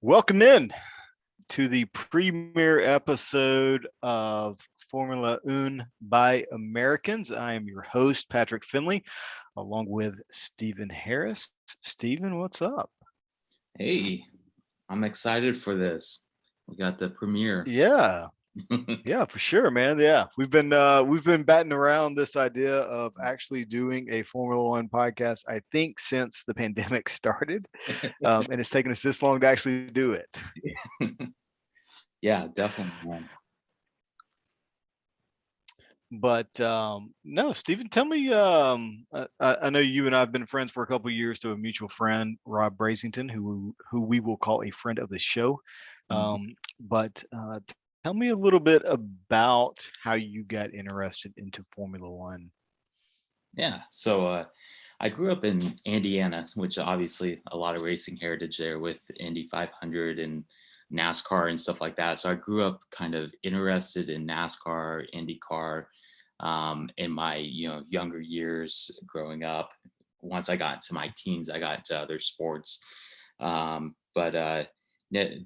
Welcome in to the premiere episode of Formula Un by Americans. I am your host, Patrick Finley, along with Stephen Harris. Stephen, what's up? Hey, I'm excited for this. We got the premiere. Yeah, yeah, for sure, man. Yeah, we've been batting around this idea of actually doing a Formula One podcast. I think since the pandemic started, and it's taken us this long to actually do it. Yeah, definitely, man. But no, Stephen, tell me. I know you and I have been friends for a couple of years to a mutual friend, Rob Brasington, who we will call a friend of the show. Mhm. But tell me a little bit about how you got interested into Formula One. Yeah, so I grew up in Indiana, which obviously a lot of racing heritage there with Indy 500 and NASCAR and stuff like that. So I grew up kind of interested in NASCAR, IndyCar, in my younger years growing up. Once I got into my teens, I got into other sports, but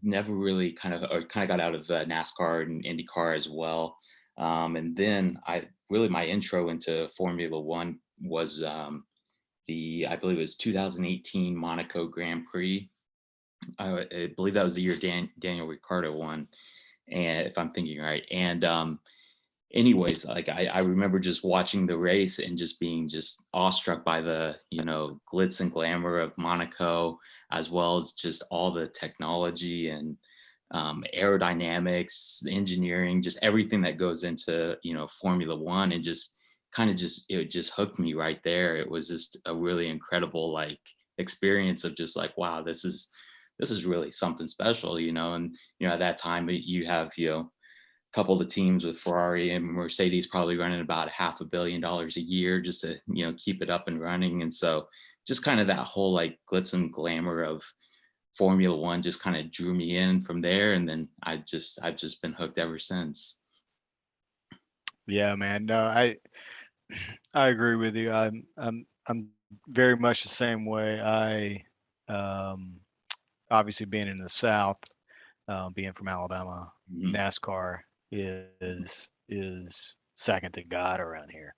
never really kind of got out of NASCAR and IndyCar as well. And then my intro into Formula One was I believe it was 2018 Monaco Grand Prix. I believe that was the year Daniel Ricciardo won, and if I'm thinking right. And anyways, like I remember just watching the race and just being just awestruck by the glitz and glamour of Monaco, as well as just all the technology and aerodynamics, engineering, just everything that goes into Formula One, and just it just hooked me right there. It was just a really incredible like experience of just like, wow, this is really something special, and at that time you have couple of the teams with Ferrari and Mercedes probably running about $500 million a year just to keep it up and running. And so just kind of that whole like glitz and glamour of Formula One just kind of drew me in from there, and then I've just been hooked ever since. Yeah, man. No, I agree with you. I'm very much the same way. Um, Obviously being in the South, being from Alabama, Mhm. NASCAR is second to God around here.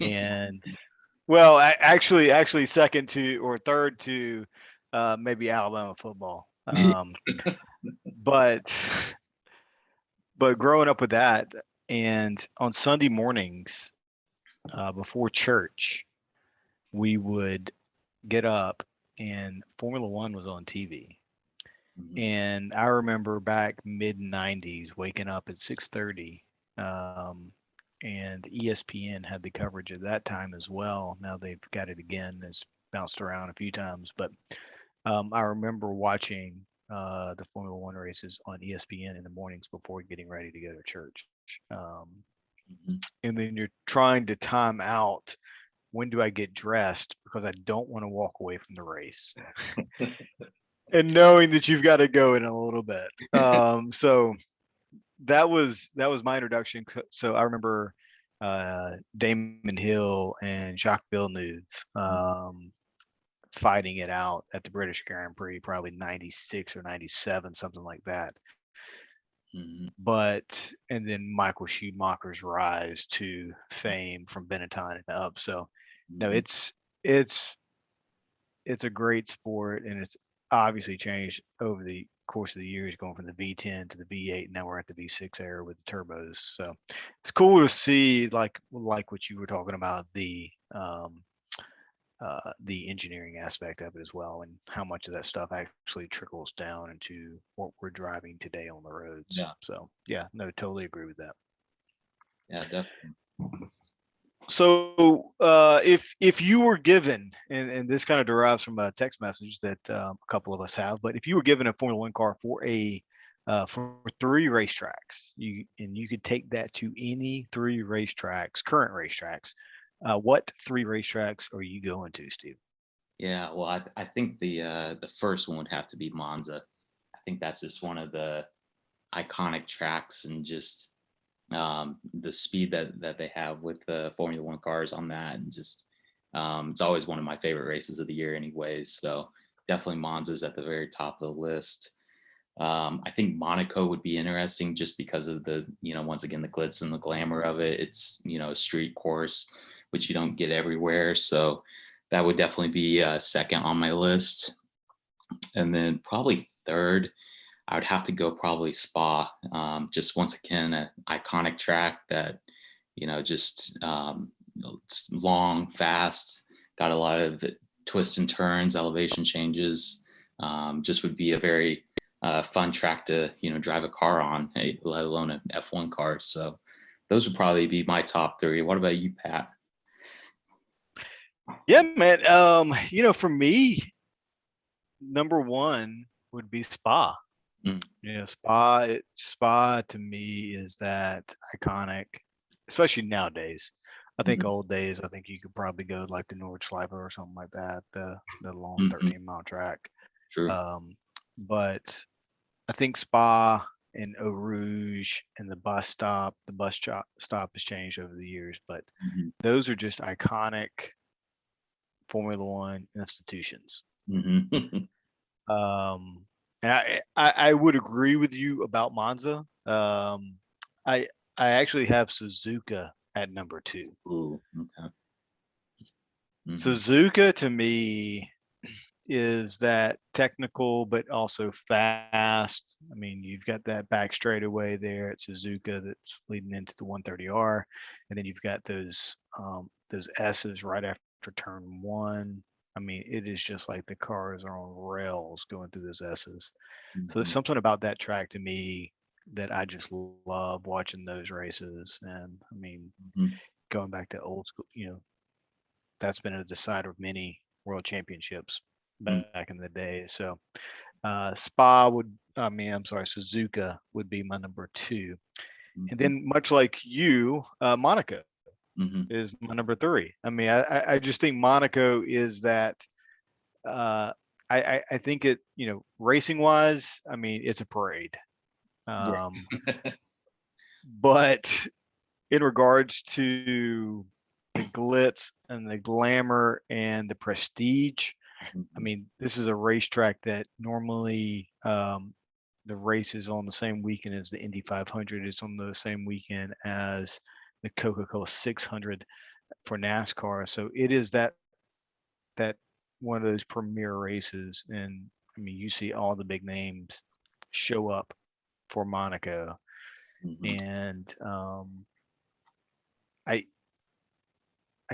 And well, actually second to or third to maybe Alabama football. But but growing up with that, and on Sunday mornings before church, we would get up and Formula One was on TV. Mhm. And I remember back mid '90s waking up at 6:30, um, and ESPN had the coverage at that time as well. Now they've got it again. It's bounced around a few times, but I remember watching the Formula One races on ESPN in the mornings before getting ready to go to church. Mhm. And then you're trying to time out when do I get dressed because I don't want to walk away from the race and knowing that you've got to go in a little bit. So that was my introduction. So I remember Damon Hill and Jacques Villeneuve fighting it out at the British Grand Prix, probably '96 or '97, something like that. Mhm. But and then Michael Schumacher's rise to fame from Benetton and up. So no, Mhm. it's it's a great sport, and it's obviously changed over the course of the years, going from the V10 to the V8. Now we're at the V6 era with the turbos. So it's cool to see, like what you were talking about, the engineering aspect of it as well, and how much of that stuff actually trickles down into what we're driving today on the roads. Yeah, So yeah, no, totally agree with that. yeah, definitely. So if you were given, and this kind of derives from a text message that a couple of us have, but if you were given a Formula One car for three racetracks, you could take that to any three racetracks, current racetracks. What three racetracks are you going to, Steve? Yeah, well, I think the first one would have to be Monza. I think that's just one of the iconic tracks, and just the speed that they have with the Formula One cars on that, and just it's always one of my favorite races of the year, anyways. So definitely Monza's at the very top of the list. I think Monaco would be interesting just because of the, once again, the glitz and the glamour of it. It's, a street course, which you don't get everywhere. So that would definitely be second on my list. And then probably third, I would have to go probably Spa. Just once again, an iconic track that, just it's long, fast, got a lot of twists and turns, elevation changes. Just would be a very fun track to, drive a car on, let alone an F1 car. So those would probably be my top three. What about you, Pat? Yeah, man. For me, number one would be Spa. Mm. Spa to me is that iconic, especially nowadays. I think old days, I think you could probably go like the Nordschleife or something like that, the long 13-mile track. True. But I think Spa and Eau Rouge and the stop has changed over the years, but those are just iconic Formula One institutions. And I would agree with you about Monza. I actually have Suzuka at number two. Ooh, okay. Suzuka to me is that technical but also fast. I mean, you've got that back straightaway there at Suzuka that's leading into the 130R, and then you've got those S's right after turn one. I mean, it is just like the cars are on rails going through those S's. So there's something about that track to me that I just love watching those races. And I mean, going back to old school, that's been a decider of many world championships back in the day. So Suzuka would be my number two. And then much like you, Monaco is my number three. I mean, I just think Monaco is that. I think it, racing wise, I mean, it's a parade. But in regards to the glitz and the glamour and the prestige, I mean, this is a racetrack that normally the race is on the same weekend as the Indy 500. It's on the same weekend as the Coca-Cola 600 for NASCAR. So it is that one of those premier races. And I mean, you see all the big names show up for Monaco. And I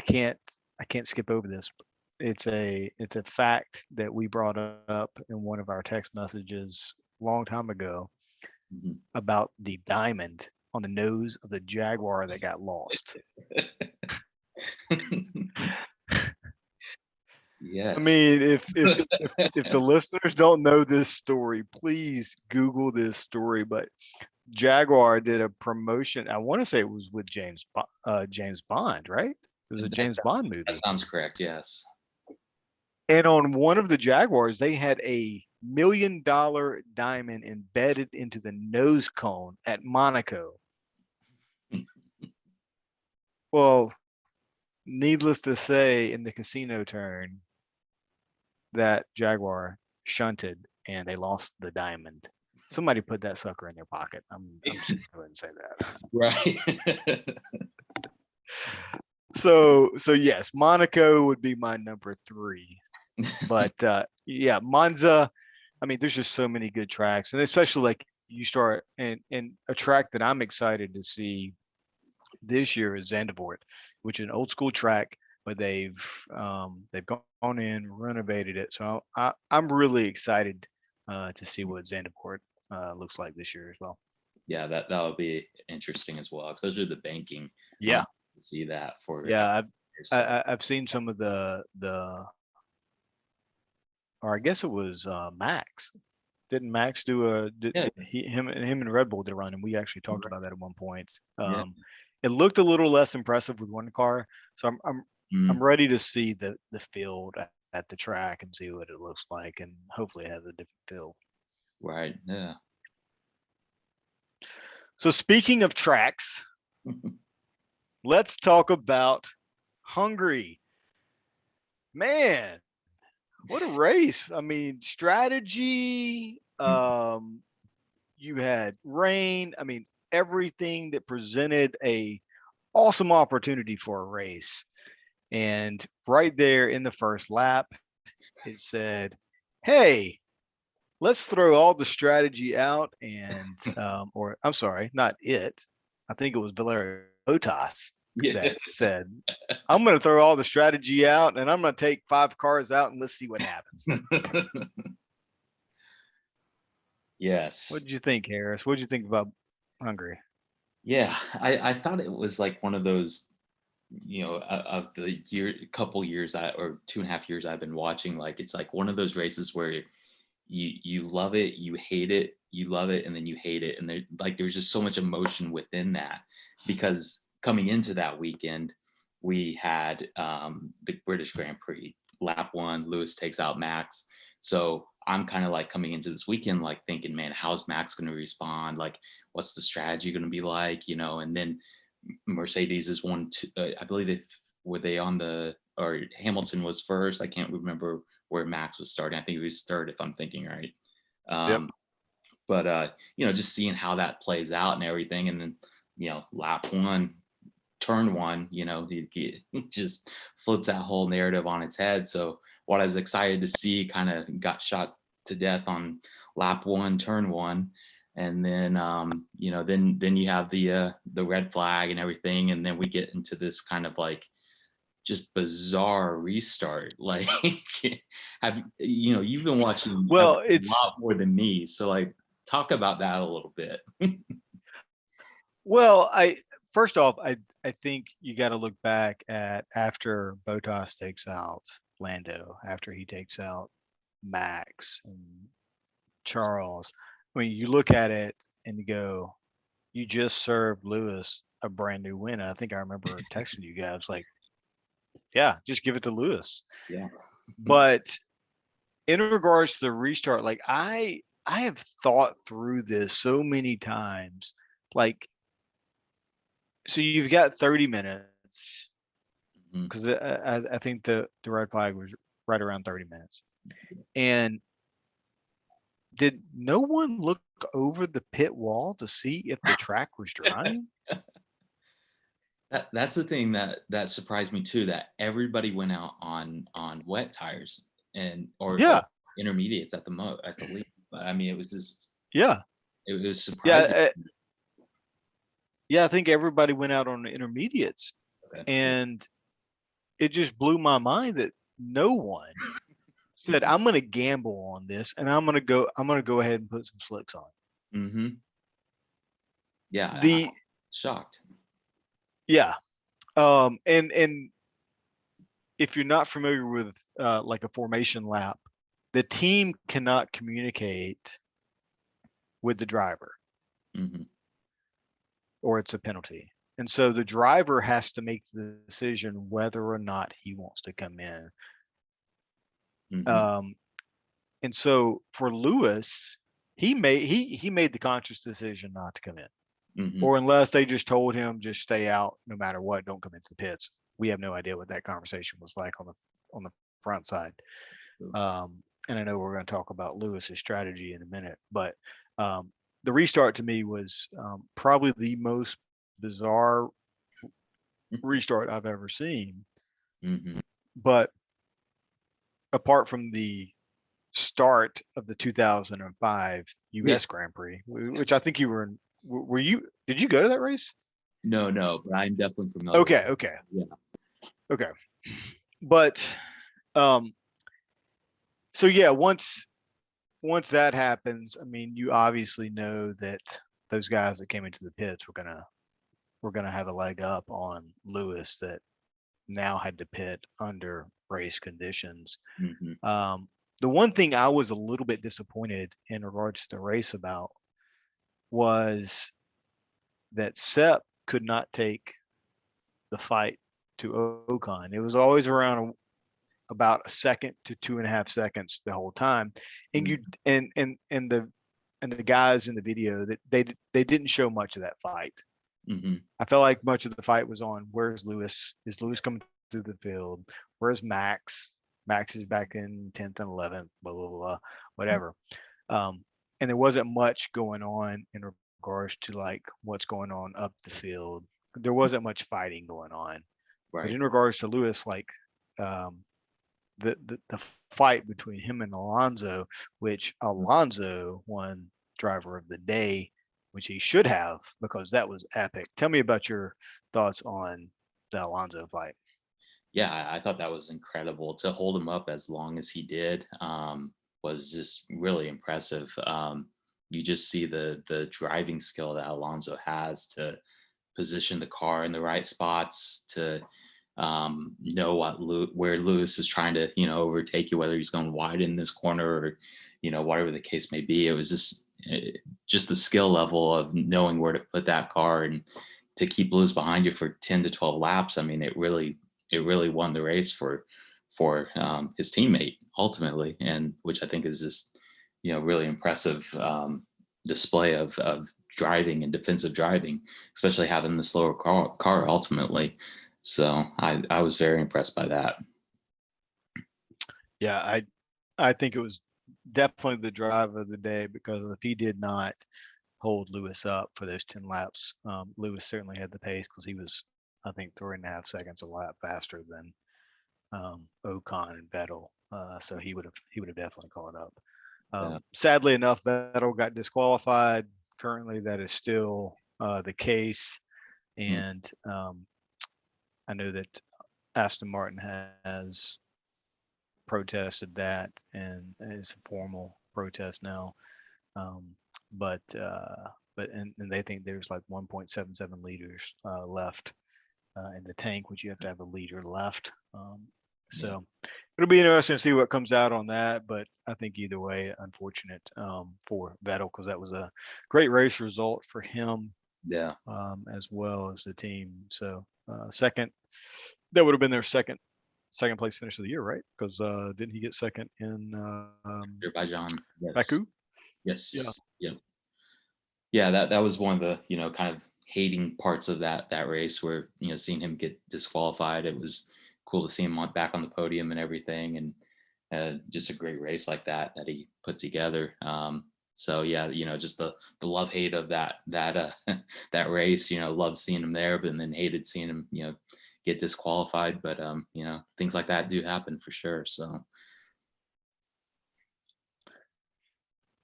can't skip over this. It's a fact that we brought up in one of our text messages a long time ago about the diamond on the nose of the Jaguar that got lost. Yes. I mean, if the listeners don't know this story, please Google this story. But Jaguar did a promotion. I want to say it was with James Bond, right? It was a James Bond movie. That sounds correct. Yes. And on one of the Jaguars, they had a $1 million diamond embedded into the nose cone at Monaco. Well, needless to say, in the casino turn, that Jaguar shunted and they lost the diamond. Somebody put that sucker in their pocket. I'm just going to say that. Right. So yes, Monaco would be my number three. But yeah, Monza, I mean, there's just so many good tracks. And especially like you start and a track that I'm excited to see this year is Zandvoort, which is an old school track, but they've gone in, renovated it. So I'm really excited to see what Zandvoort looks like this year as well. Yeah, that would be interesting as well, especially the banking. Yeah, to see that for I've seen some of the or I guess it was Max. Didn't Max do him and Red Bull did a run, and we actually talked about that at one point. It looked a little less impressive with one car, so I'm ready to see the field at the track and see what it looks like, and hopefully it has a different feel. Right. Yeah. So speaking of tracks, let's talk about Hungary. Man, What a race. I mean, strategy, you had rain. I mean, everything that presented a awesome opportunity for a race. And right there in the first lap, it said, "Hey, let's throw all the strategy out." And, or I'm sorry, not it. I think it was Valerio Bottas Yeah. that said, "I'm going to throw all the strategy out, and I'm going to take 5 cars out, and let's see what happens." What Yes. did you think, Harris? What did you think about Hungary? Yeah, I thought it was like one of those, of the couple years or 2.5 years I've been watching, like it's like one of those races where you love it, you hate it, you love it, and then you hate it, and there's just so much emotion within that, because coming into that weekend, we had the British Grand Prix, lap one, Lewis takes out Max. So I'm kind of like coming into this weekend like thinking, man, how's Max going to respond? Like, what's the strategy going to be like? And then Mercedes is one, two, I believe were they on the, or Hamilton was first. I can't remember where Max was starting. I think he was third, if I'm thinking right. Yep. But just seeing how that plays out and everything, and then lap one, turn one, he just flips that whole narrative on its head. So what I was excited to see kind of got shot to death on lap one, turn one. And then then you have the red flag and everything, and then we get into this kind of like just bizarre restart. Like, you've been watching a Well, it's lot more than me, so like talk about that a little bit. well, I first off, I think you got to look back at after Botas takes out Lando, after he takes out Max and Charles. I mean, you look at it and you go, you just served Lewis a brand new win. And I think I remember texting you guys like, yeah, just give it to Lewis. Yeah. But in regards to the restart, like I have thought through this so many times. Like, so you've got 30 minutes Mhm. because I think the red flag was right around 30 minutes. And did no one look over the pit wall to see if the track was drying? That's the thing that surprised me too. That everybody went out on wet tires or Yeah, intermediates at the least. But I mean, it was just yeah, it was yeah, surprising. yeah. I think everybody went out on the intermediates, Okay. and it just blew my mind that no one said, "I'm going to gamble on this, and I'm going to go ahead and put some slicks on." Mm-hmm. Yeah, I'm The shocked. Yeah, and if you're not familiar with like a formation lap, the team cannot communicate with the driver, Mm-hmm. or it's a penalty. And so the driver has to make the decision whether or not he wants to come in. Mm-hmm. Um, and so for Lewis, he made the conscious decision not to come in, Mm-hmm. or unless they just told him just stay out no matter what, don't come into the pits. We have no idea what that conversation was like on the front side. And I know we're going to talk about Lewis's strategy in a minute, but the restart to me was probably the most bizarre restart I've ever seen. Mm-hmm. But apart from the start of the 2005 Yeah. U.S. Grand Prix, which I think you were in, were you? Did you go to that race? No, but I'm definitely familiar with Okay, it. okay, Yeah. okay. But um, so yeah, once that happens, I mean, you obviously know that those guys that came into the pits were gonna have a leg up on Lewis that now had to pit under race conditions. Mm-hmm. Um, the one thing I was a little bit disappointed in regards to the race about was that Sepp could not take the fight to Ocon. It was always around about a second to 2.5 seconds the whole time, and you and the guys in the video that they didn't show much of that fight. Mm-hmm. I felt like much of the fight was on where's Lewis? Is Lewis coming through the field? Where's Max? Max is back in 10th and 11th, blah, blah, blah, whatever. And there wasn't much going on in regards to like what's going on up the field. There wasn't much fighting going on. But Right. in regards to Lewis, like um, the fight between him and Alonso, which Alonso won driver of the day, which he should have because that was epic. Tell me about your thoughts on the Alonso fight. Yeah, I thought that was incredible to hold him up as long as he did. Was just really impressive. You just see the driving skill that Alonso has to position the car in the right spots, to know where Lewis is trying to, overtake you, whether he's going wide in this corner or, whatever the case may be. It was just the skill level of knowing where to put that car and to keep Lewis behind you for 10 to 12 laps. I mean, it really won the race for his teammate ultimately, and which I think is just, really impressive display of driving and defensive driving, especially having the slower car ultimately. So I was very impressed by that. Yeah, I think it was definitely the drive of the day because if he did not hold Lewis up for those 10 laps, Lewis certainly had the pace because he was, I think, 3.5 seconds a lap faster than Ocon and Vettel. So he would have definitely caught up. Yeah. Sadly enough, Vettel got disqualified. Currently, that is still the case, Mm. and I know that Aston Martin has protested that, and it's a formal protest now. Um, but they think there's like 1.77 liters left in the tank, which you have to have a liter left. Yeah. So it'll be interesting to see what comes out on that. But I think either way, unfortunate for Vettel because that was a great race result for him Yeah. as well as the team. So second, that would have been their second place finish of the year, right? Because didn't he get second in Azerbaijan. Yes. Baku? Yeah. Yes. Yep. Yeah, that was one of the, kind of hating parts of that race where, seeing him get disqualified. It was cool to see him back on the podium and everything, and just a great race like that he put together. So yeah, just the love hate of that that race. Loved seeing him there, but then hated seeing him get disqualified. But things like that do happen for sure. So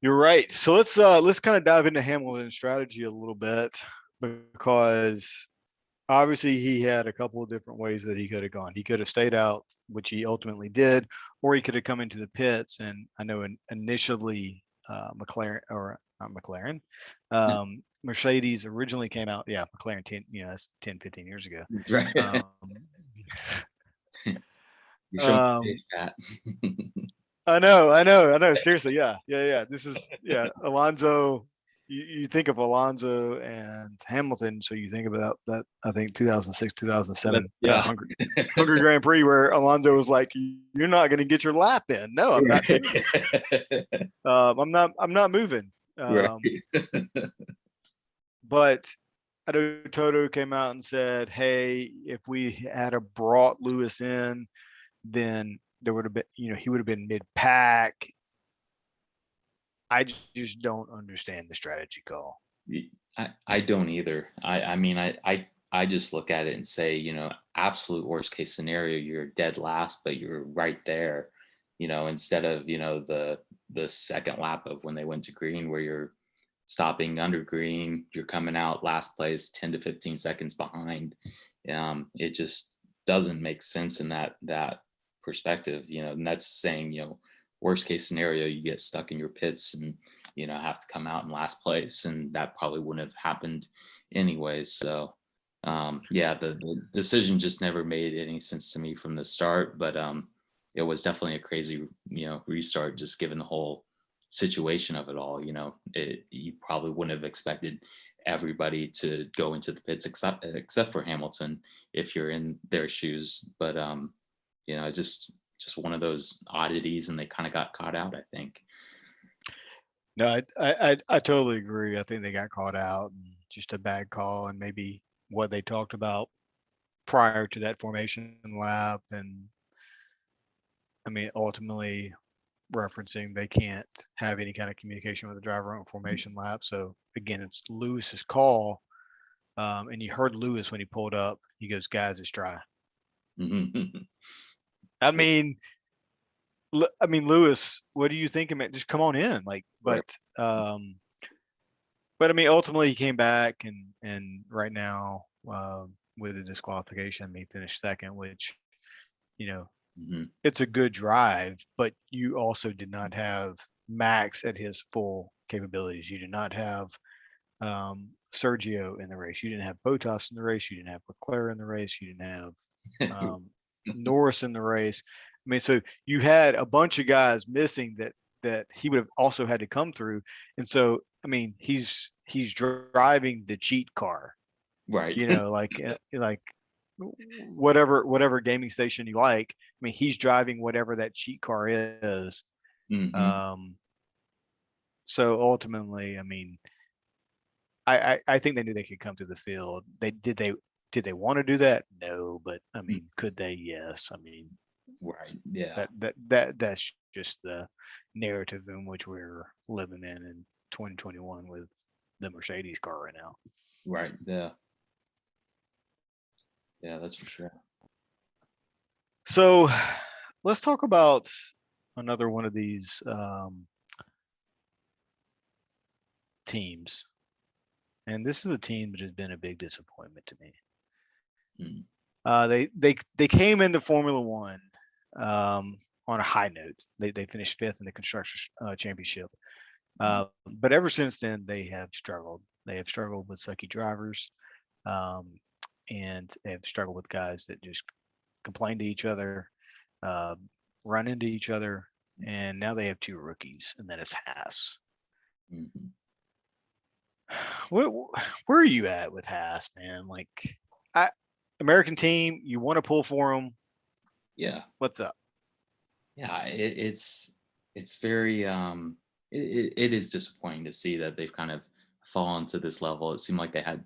You're right. So let's kind of dive into Hamilton's strategy a little bit because obviously he had a couple of different ways that he could have gone. He could have stayed out, which he ultimately did, or he could have come into the pits. And I know initially McLaren or not McLaren, Mercedes originally came out. Yeah, McLaren 10, that's 10, 15 years ago. right. Um, You're showing your um, age, Pat. I know. Seriously, yeah. This is Alonso. You think of Alonso and Hamilton, so you think about that. I think 2006, 2007 Yeah. Hungary Grand Prix, where Alonso was like, "You're not going to get your lap in. No, I'm not doing this. I'm not moving." Right. But I know Toto came out and said, "Hey, if we had a brought Lewis in, then there would have been, he would have been mid pack." I just don't understand the strategy call. I don't either. I mean, I just look at it and say, absolute worst case scenario, you're dead last, but you're right there, instead of, the second lap of when they went to green where you're stopping under green, you're coming out last place 10 to 15 seconds behind. It just doesn't make sense in that perspective, and that's saying, worst case scenario, you get stuck in your pits and have to come out in last place, and that probably wouldn't have happened anyways. So yeah, the decision just never made any sense to me from the start, but it was definitely a crazy restart, just given the whole situation of it all. You probably wouldn't have expected everybody to go into the pits except for Hamilton if you're in their shoes, but it's just one of those oddities, and they kind of got caught out, I think. No, I totally agree. I think they got caught out and just a bad call, and maybe what they talked about prior to that formation lap, and I mean, ultimately referencing they can't have any kind of communication with the driver on formation lap. So again, it's Lewis's call. And you heard Lewis when he pulled up. He goes, "Guys, it's dry." Mhm. I mean, Lewis, what do you think, man? Just come on in, like. Right. Um, but I mean, ultimately he came back, and right now with the disqualification, he finished second, which you know Mhm. it's a good drive, but you also did not have Max at his full capabilities. You did not have Sergio in the race. You didn't have Bottas in the race. You didn't have Leclerc in the race. You didn't have um, Norris in the race. I mean, so you had a bunch of guys missing that he would have also had to come through. And so, I mean, he's driving the cheat car. Right. Like whatever gaming station you like. I mean, he's driving whatever that cheat car is. Hmm. Um, so ultimately, I mean, I think they knew they could come to the field. They want to do that? No, but I mean, could they? Yes. I mean, Right. Yeah. that's just the narrative in which we're living in 2021 with the Mercedes car right now. Right. Yeah. Yeah. That's for sure. So let's talk about another one of these teams, and this is a team that has been a big disappointment to me. Mm. They came into Formula One on a high note. They finished fifth in the constructors championship, but ever since then they have struggled. They have struggled with sucky drivers, um, and they have struggled with guys that just complain to each other, uh, run into each other, and now they have two rookies, and that is Haas. Hmm. Where, where are you at with Haas, man? Like, I American team, you want to pull for them? Yeah. What's up? Yeah. It's very it is disappointing to see that they've kind of fallen to this level. It seemed like they had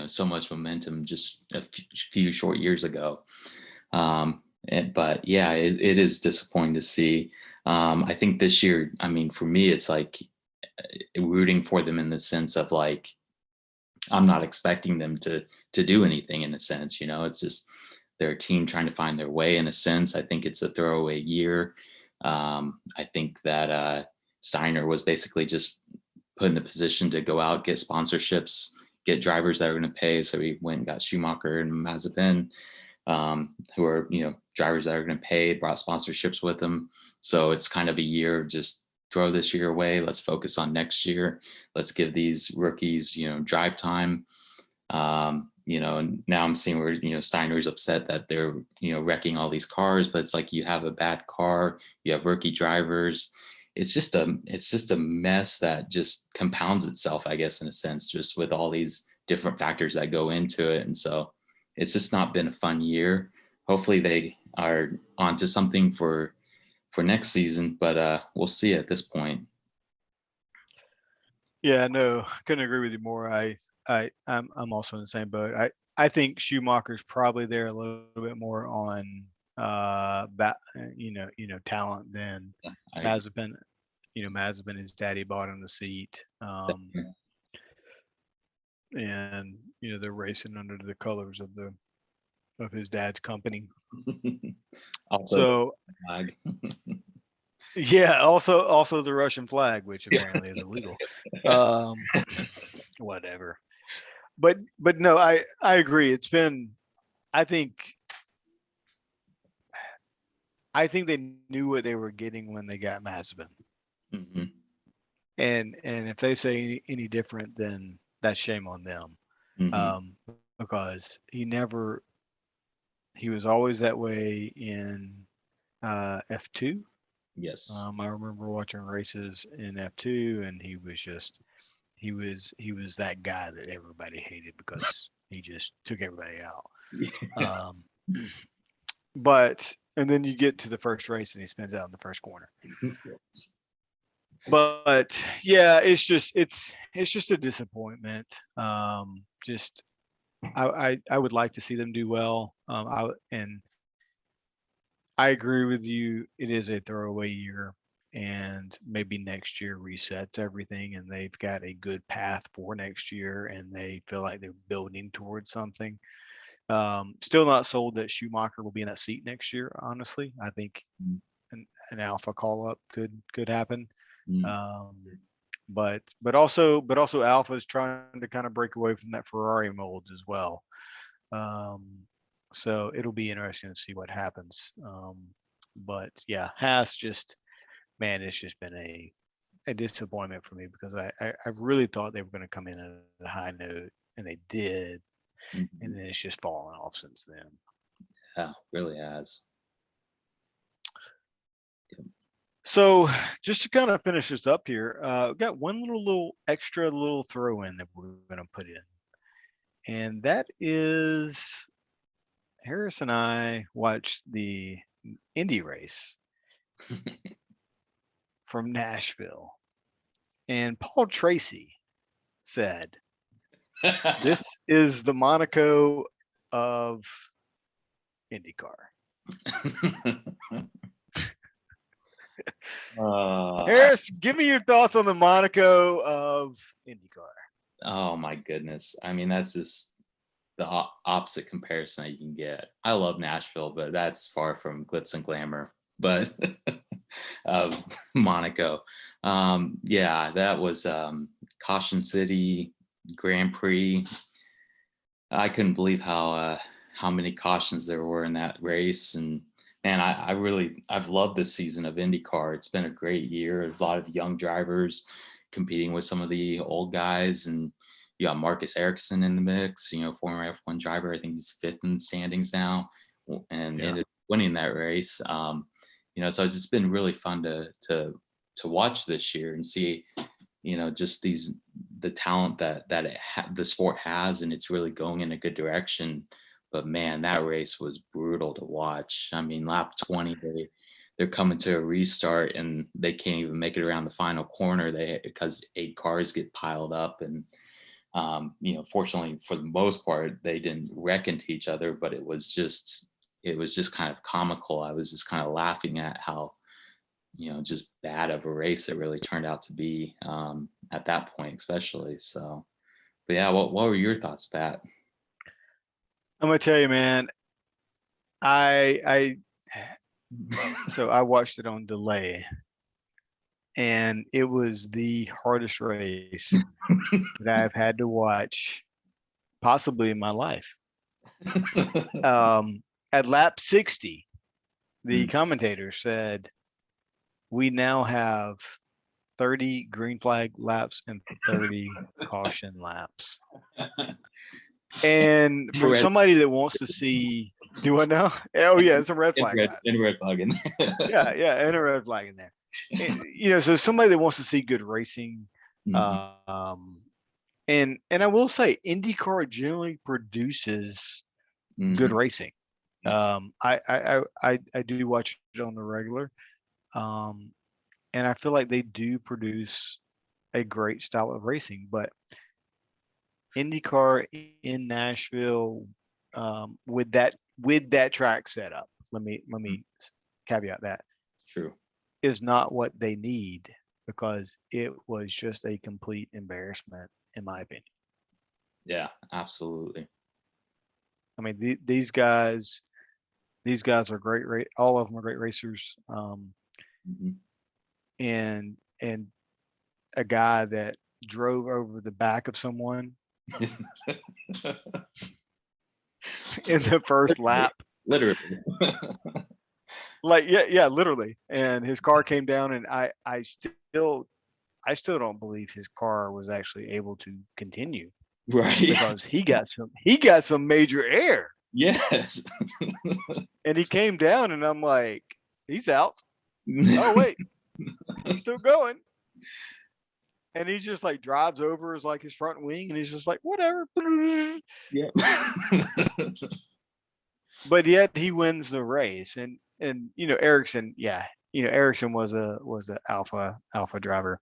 so much momentum just a few short years ago. But yeah, it is disappointing to see. I think this year, I mean, for me, it's like rooting for them in the sense of like I'm not expecting them to do anything in a sense. It's just they're a team trying to find their way in a sense. I think it's a throwaway year. I think that Steiner was basically just put in the position to go out, get sponsorships, get drivers that are going to pay. So he went and got Schumacher and Mazepin, who are drivers that are going to pay, brought sponsorships with them. So it's kind of a year of just throw this year away. Let's focus on next year. Let's give these rookies drive time. And now I'm seeing where Steiner's upset that they're wrecking all these cars, but it's like you have a bad car, you have rookie drivers. It's just a mess that just compounds itself, I guess, in a sense, just with all these different factors that go into it. And so it's just not been a fun year. Hopefully they are onto something for next season, but we'll see at this point. Yeah, no, couldn't agree with you more. I'm also in the same boat. I think Schumacher's probably there a little bit more on talent than I Mazepin. Mazepin, his daddy bought him the seat, and they're racing under the colors of his dad's company. also So flag. yeah, also the Russian flag, which Yeah. apparently is illegal. Um, whatever. But no, I agree. It's been I think I think they knew what they were getting when they got Mazepin. Mhm. And if they say any different, then that's shame on them. Mhm. Because he was always that way in F2. Yes. I remember watching races in F2, and he was that guy that everybody hated because he just took everybody out. Yeah. Um, but and then you get to the first race and he spins out in the first corner. But yeah, it's just a disappointment. Just I would like to see them do well. And I agree with you. It is a throwaway year, and maybe next year resets everything, and they've got a good path for next year, and they feel like they're building towards something. Still not sold that Schumacher will be in that seat next year. Honestly, I think Mm, an Alpha call up could happen. mm, Um, but also Alpha is trying to kind of break away from that Ferrari mold as well. Um, so it'll be interesting to see what happens. But yeah, Haas just man, it's just been a disappointment for me because I really thought they were going to come in at a high note, and they did, and mhm. then it's just fallen off since then. Yeah, really has. So just to kind of finish this up here, we've got one little extra little throw in that we're going to put in, and that is Harris and I watched the Indy race from Nashville, and Paul Tracy said, "This is the Monaco of IndyCar." uh, Harris, give me your thoughts on the Monaco of IndyCar. oh my goodness. I mean, that's just the opposite comparison that you can get. I love Nashville, but that's far from glitz and glamour. But of Monaco, yeah, that was Caution City Grand Prix. I couldn't believe how many cautions there were in that race, and man, I've loved this season of IndyCar. It's been a great year. A lot of young drivers competing with some of the old guys, and you got Marcus Ericsson in the mix. You know, former F1 driver. I think he's fifth in the standings now, and Yeah. ended up winning that race. You know, so it's just been really fun to watch this year and see, you know, just the talent the sport has, and it's really going in a good direction. But man, that race was brutal to watch. I mean, lap 20, they're coming to a restart and they can't even make it around the final corner, because 8 cars get piled up. And you know, fortunately for the most part they didn't wreck into each other, but it was just kind of comical. I was just kind of laughing at how, you know, just bad of a race it really turned out to be, at that point, especially. So, but yeah, what were your thoughts, Pat? I'm gonna tell you, man. I so I watched it on delay, and it was the hardest race that I've had to watch possibly in my life. Um, at lap 60, the Mm. commentator said, "We now have 30 green flag laps and 30 caution laps." And from Red, somebody that wants to see, do I know? Oh yeah, it's a red flag lap. red plug in there. Yeah, yeah, and a red flag in there. So somebody that wants to see good racing, Mhm, um, and I will say IndyCar generally produces good mhm. racing. Yes. I do watch it on the regular, um, and I feel like they do produce a great style of racing. But IndyCar in Nashville, with that track setup, let me caveat that, True. is not what they need, because it was just a complete embarrassment in my opinion. Yeah, absolutely. I mean, these guys are great. All of them are great racers. Mhm. And a guy that drove over the back of someone in the first Literally. lap, Literally. like yeah, literally. And his car came down, and I still don't believe his car was actually able to continue, Right. because he got some major air, Yes. and he came down, and I'm like, he's out. Oh wait, he's still going. And he just like drives over his front wing, and he's just like, whatever. Yep. But yet he wins the race. And Ericsson, yeah, Ericsson was a alpha driver.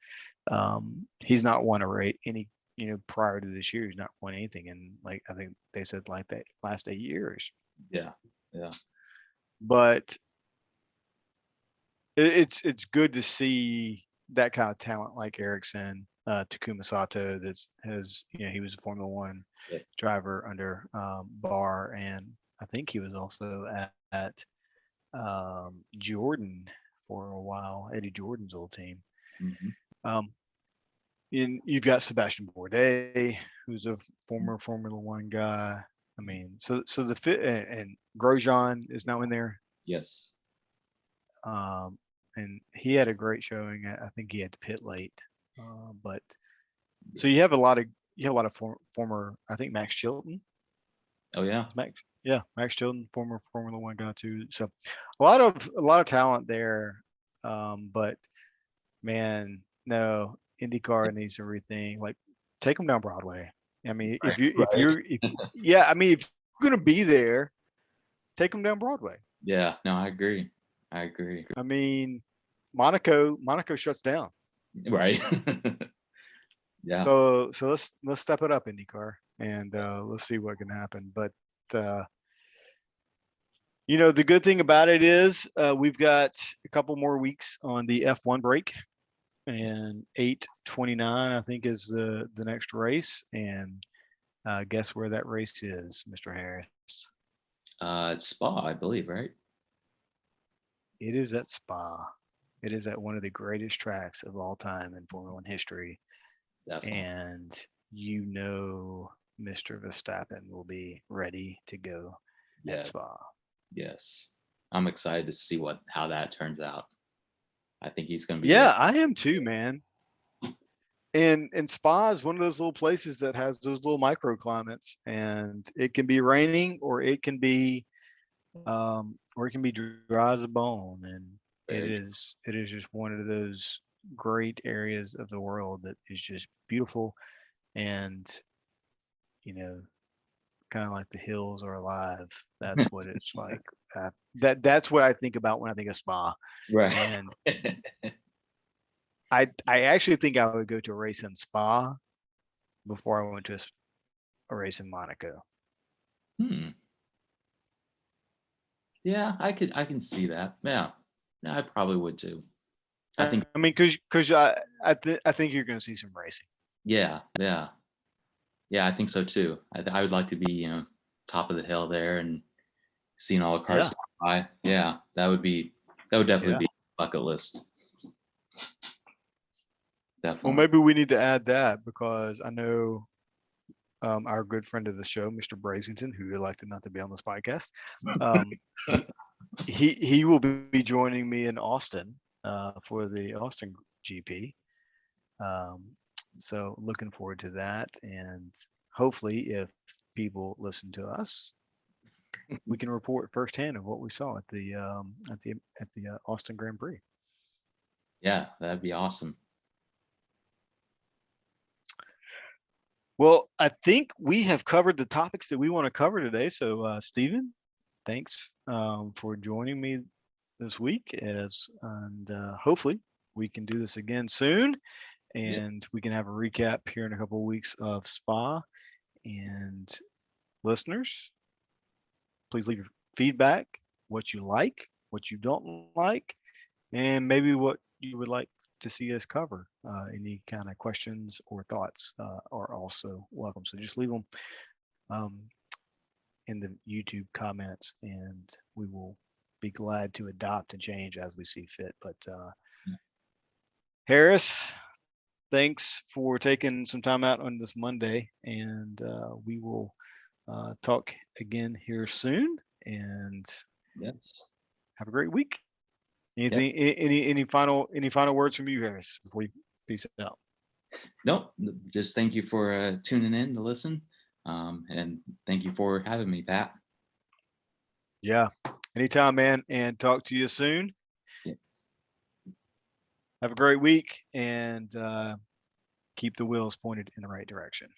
He's not won a race any, prior to this year. He's not won anything in, like, I think they said, like, that last 8 years. Yeah. Yeah. But it's good to see that kind of talent like Ericsson, Takuma Sato. He was a Formula One Yeah. driver under Barr, and I think he was also at Jordan for a while, Eddie Jordan's old team. Mm-hmm. Um, you've got Sebastian Bourdais, who's a former Formula One guy. I mean, so the fit and Grosjean is now in there. Yes. Um, and he had a great showing. I think he had to pit late, but so Yeah. you have a lot of former. I think Max Chilton. Oh yeah. Max, yeah, Max Chilton, former Formula One guy too. So a lot of talent there. But man, no, IndyCar needs to rethink. Like, take them down Broadway. I mean, Right. Right. yeah, I mean, if you're gonna be there, take them down Broadway. Yeah. No, I agree. I agree. I mean, Monaco shuts down. Right. Yeah. So let's step it up, IndyCar, and let's see what can happen. But uh, the good thing about it is we've got a couple more weeks on the F1 break, and 8/29 I think is the next race, and guess where that race is, Mr. Harris? It's Spa, I believe, right? It is at Spa. It is at one of the greatest tracks of all time in Formula One history, Definitely. and Mr. Verstappen will be ready to go at Yeah. Spa. Yes. I'm excited to see how that turns out. I think he's going to be Yeah, ready. I am too, man. And Spa is one of those little places that has those little microclimates, and it can be raining or it can be dry as a bone, and it Very is it is just one of those great areas of the world that is just beautiful, and you know kind of like the hills are alive. That's what it's like. That's what I think about when I think of Spa. right. And I actually think I would go to a race in Spa before I went to a race in Monaco. Hmm. Yeah, I can see that. Yeah. Yeah, I probably would too. I think I mean, because I think you're going to see some racing. yeah, yeah. Yeah, I think so too. I would like to be, top of the hill there and seeing all the cars Yeah, go by. Yeah, that would definitely yeah. be bucket list. Well, Definitely. maybe we need to add that because I know our good friend of the show, Mr. Brasington, who elected not to be on this podcast, um, he, he will be joining me in Austin for the Austin GP. Um, so looking forward to that, and hopefully, if people listen to us, we can report firsthand of what we saw at the Austin Grand Prix. Yeah, that'd be awesome. Well, I think we have covered the topics that we want to cover today. So, Stephen, thanks for joining me this week, and hopefully we can do this again soon, Yes. and we can have a recap here in a couple of weeks of Spa. And listeners, please leave your feedback, what you like, what you don't like, and maybe what you would like to see us cover. Any kind of questions or thoughts are also welcome. So just leave them um, in the YouTube comments, and we will be glad to adopt and change as we see fit. But Harris, thanks for taking some time out on this Monday, and we will talk again here soon. And Yes. have a great week. Yes. Any final words from you, Harris, before you peace out? Nope. Just thank you for tuning in to listen. And thank you for having me, Pat. Yeah, anytime, man. And talk to you soon. Yes. Have a great week, and keep the wheels pointed in the right direction.